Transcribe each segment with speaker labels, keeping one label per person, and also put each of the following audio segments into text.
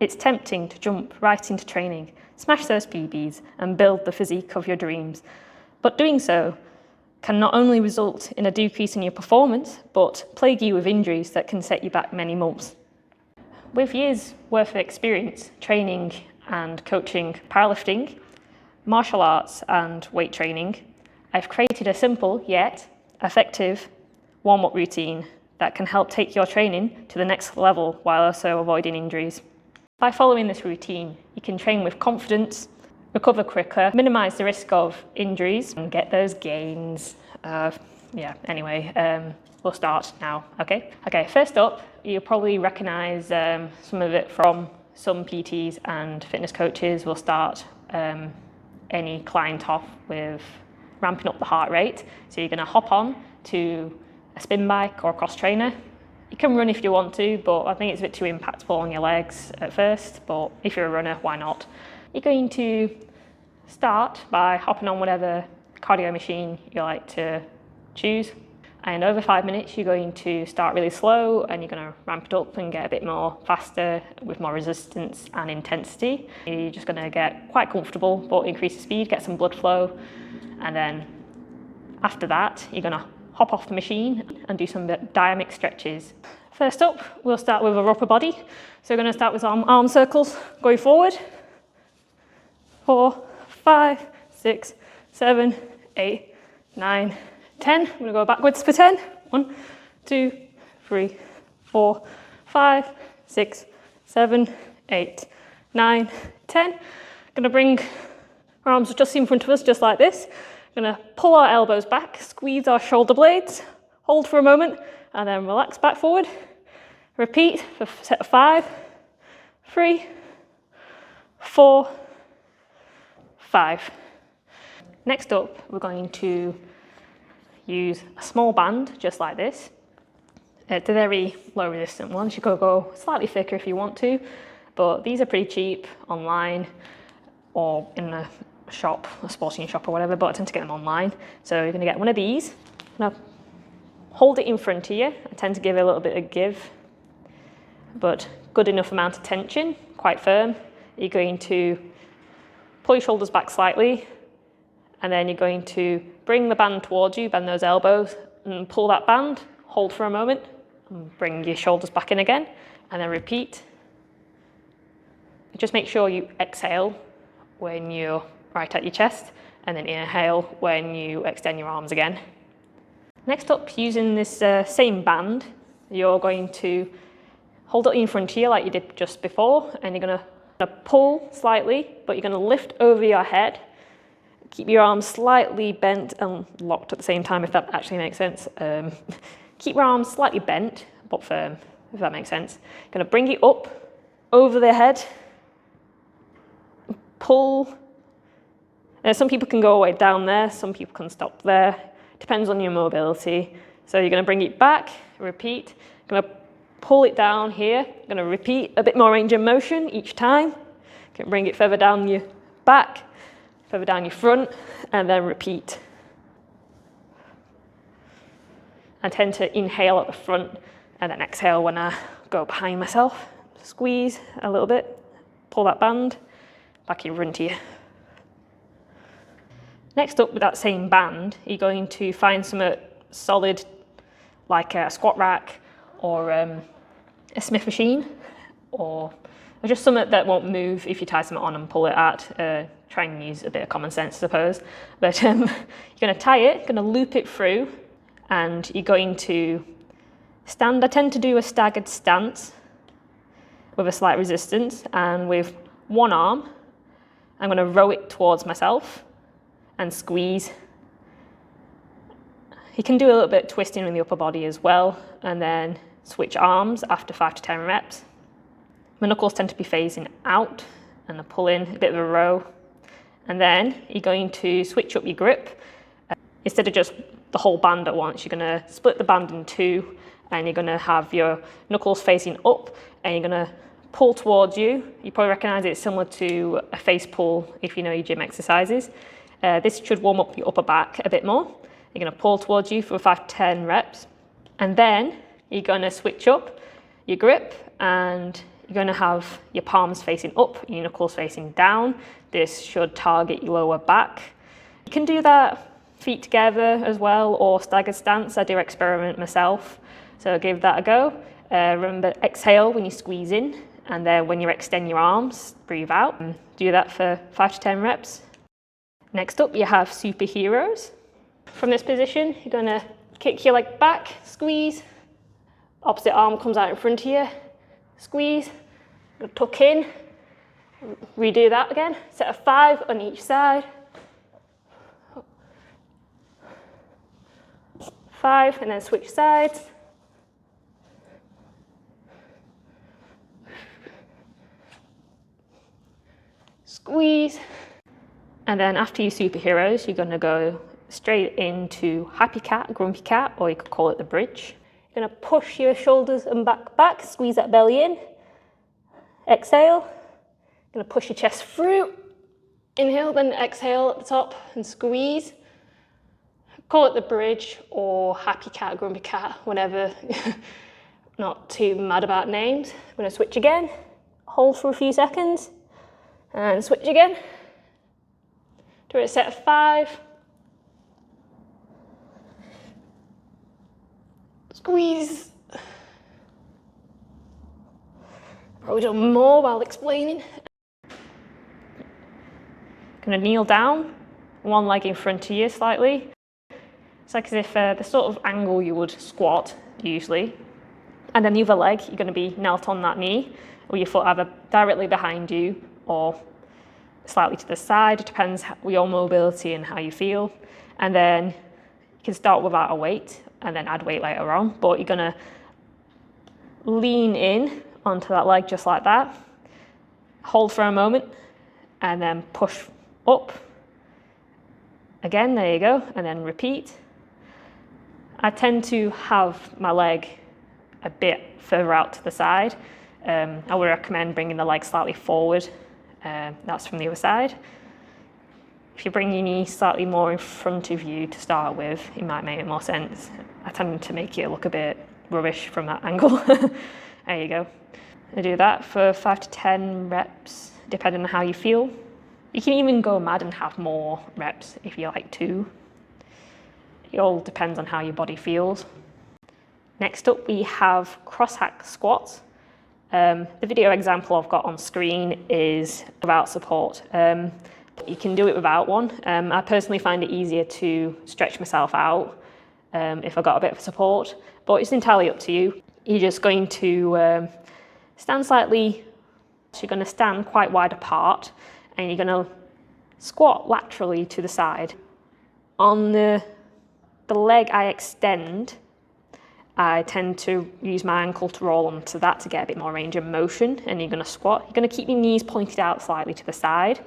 Speaker 1: It's tempting to jump right into training, smash those PBs and build the physique of your dreams. But doing so can not only result in a decrease in your performance, but plague you with injuries that can set you back many months. With years' worth of experience training and coaching powerlifting, martial arts and weight training, I've created a simple yet effective warm-up routine that can help take your training to the next level while also avoiding injuries. By following this routine, you can train with confidence, recover quicker, minimise the risk of injuries and get those gains. We'll start now, okay? Okay, first up, you'll probably recognise some of it from some PTs and fitness coaches. Will start any client off with ramping up the heart rate. So you're going to hop on to a spin bike or a cross trainer. You can run if you want to, but I think it's a bit too impactful on your legs at first, but if you're a runner, why not? You're going to start by hopping on whatever cardio machine you like to choose. And over 5 minutes, you're going to start really slow and you're going to ramp it up and get a bit more faster with more resistance and intensity. You're just going to get quite comfortable, but increase the speed, get some blood flow. And then after that, you're going to hop off the machine and do some dynamic stretches. First up, we'll start with our upper body. So we're going to start with some arm circles going forward. 4, 5, 6, 7, 8, 9, 10. I'm going to go backwards for 10. 1, 2, 3, 4, 5, 6, 7, 8, 9, 10. Going to bring our arms just in front of us, just like this. Going to pull our elbows back, squeeze our shoulder blades, hold for a moment, and then relax back forward. Repeat for a set of 5, 3, 4, 5. Next up, we're going to use a small band, just like this. It's a very low resistant one. You could go slightly thicker if you want to, but these are pretty cheap online or in a shop, a sporting shop or whatever, but I tend to get them online. So you're going to get one of these. Now, hold it in front of you. I tend to give it a little bit of give, but good enough amount of tension, quite firm. You're going to pull your shoulders back slightly, and then you're going to bring the band towards you, bend those elbows, and pull that band, hold for a moment, and bring your shoulders back in again, and then repeat. Just make sure you exhale when you're right at your chest, and then inhale when you extend your arms again. Next up, using this same band, you're going to hold it in front of you like you did just before, and you're going to pull slightly, but you're going to lift over your head. Keep your arms slightly bent and locked at the same time, if that actually makes sense. Keep your arms slightly bent, but firm, if that makes sense. Going to bring it up over the head, pull. Some people can go all the way down there, some people can stop there. Depends on your mobility. So you're going to bring it back, repeat. Going to pull it down here. Going to repeat a bit more range of motion each time. Can bring it further down your back, further down your front, and then repeat. I tend to inhale at the front and then exhale when I go behind myself. Squeeze a little bit, pull that band back in front of you. Next up, with that same band, you're going to find something solid like a squat rack or a Smith machine, or just something that won't move if you tie something on and pull it out. Try and use a bit of common sense, I suppose. But you're going to tie it, going to loop it through, and you're going to stand. I tend to do a staggered stance with a slight resistance, and with one arm, I'm going to row it towards myself and squeeze. You can do a little bit of twisting in the upper body as well, and then switch arms after 5 to 10 reps. My knuckles tend to be phasing out, and I pull in a bit of a row. And then you're going to switch up your grip. Instead of just the whole band at once, you're going to split the band in two, and you're going to have your knuckles facing up, and you're going to pull towards you. You probably recognize it similar to a face pull if you know your gym exercises. This should warm up your upper back a bit more. You're going to pull towards you for 5 to 10 reps. And then you're going to switch up your grip, and you're going to have your palms facing up, your knuckles facing down. This should target your lower back. You can do that feet together as well, or staggered stance. I do experiment myself, so give that a go. Remember, exhale when you squeeze in, and then when you extend your arms, breathe out. And do that for 5 to 10 reps. Next up, you have superheroes. From this position, you're going to kick your leg back, squeeze. Opposite arm comes out in front of you, squeeze, tuck in, redo that again. Set of 5 on each side. 5, and then switch sides. Squeeze. And then after your superheroes, you're going to go straight into happy cat, grumpy cat, or you could call it the bridge. You're going to push your shoulders and back, squeeze that belly in. Exhale. You're going to push your chest through. Inhale, then exhale at the top and squeeze. Call it the bridge or happy cat, grumpy cat, whatever. Not too mad about names. I'm going to switch again. Hold for a few seconds. And switch again. Do a set of 5. Squeeze. Probably do more while explaining. Going to kneel down, one leg in front of you slightly. It's like as if the sort of angle you would squat usually. And then the other leg, you're going to be knelt on that knee, or your foot either directly behind you or slightly to the side. It depends on your mobility and how you feel. And then you can start without a weight and then add weight later on. But you're going to lean in onto that leg just like that. Hold for a moment and then push up. Again, there you go. And then repeat. I tend to have my leg a bit further out to the side. I would recommend bringing the leg slightly forward. That's from the other side. If you bring your knee slightly more in front of you to start with, it might make more sense. I tend to make it look a bit rubbish from that angle. There you go. I do that for 5 to 10 reps, depending on how you feel. You can even go mad and have more reps if you like to. It all depends on how your body feels. Next up, we have cross-hack squats. The video example I've got on screen is without support. You can do it without one. I personally find it easier to stretch myself out if I got a bit of support, but it's entirely up to you. You're just going to stand slightly, so you're going to stand quite wide apart, and you're going to squat laterally to the side. On the leg I extend, I tend to use my ankle to roll onto that to get a bit more range of motion, and you're going to squat. You're going to keep your knees pointed out slightly to the side,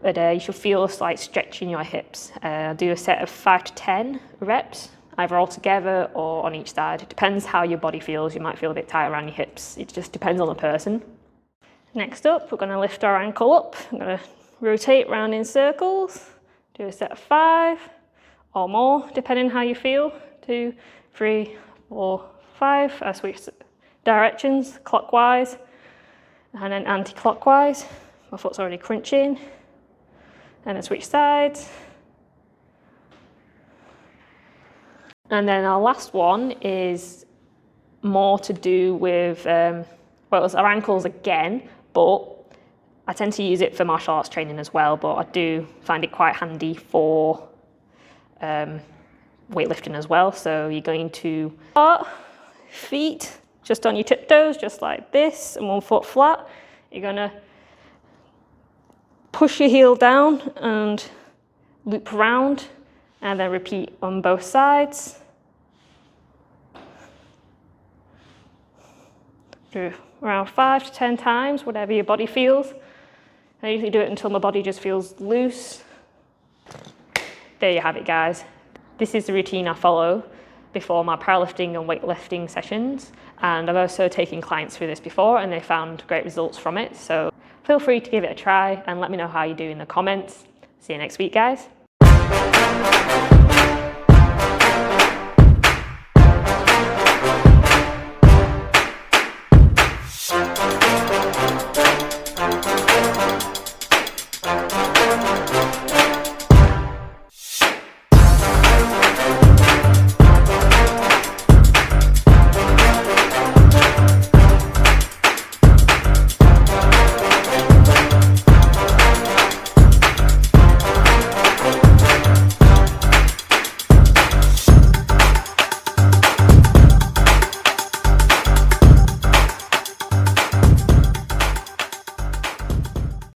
Speaker 1: but you should feel a slight stretch in your hips. Do a set of 5 to 10 reps, either all together or on each side. It depends how your body feels. You might feel a bit tight around your hips. It just depends on the person. Next up, we're going to lift our ankle up. I'm going to rotate round in circles. Do a set of 5 or more, depending on how you feel. 2, 3, 4, 5. I switch directions, clockwise and then anti-clockwise. My foot's already crunching. And then switch sides. And then our last one is more to do with, well, it's our ankles again, but I tend to use it for martial arts training as well, but I do find it quite handy for weightlifting as well. So you're going to start feet just on your tiptoes, just like this, and one foot flat. You're going to push your heel down and loop around, and then repeat on both sides. Do around 5 to 10 times, whatever your body feels. I usually do it until my body just feels loose. There you have it, guys. This is the routine I follow before my powerlifting and weightlifting sessions, and I've also taken clients through this before and they found great results from it. So feel free to give it a try and let me know how you do in the comments. See you next week, guys.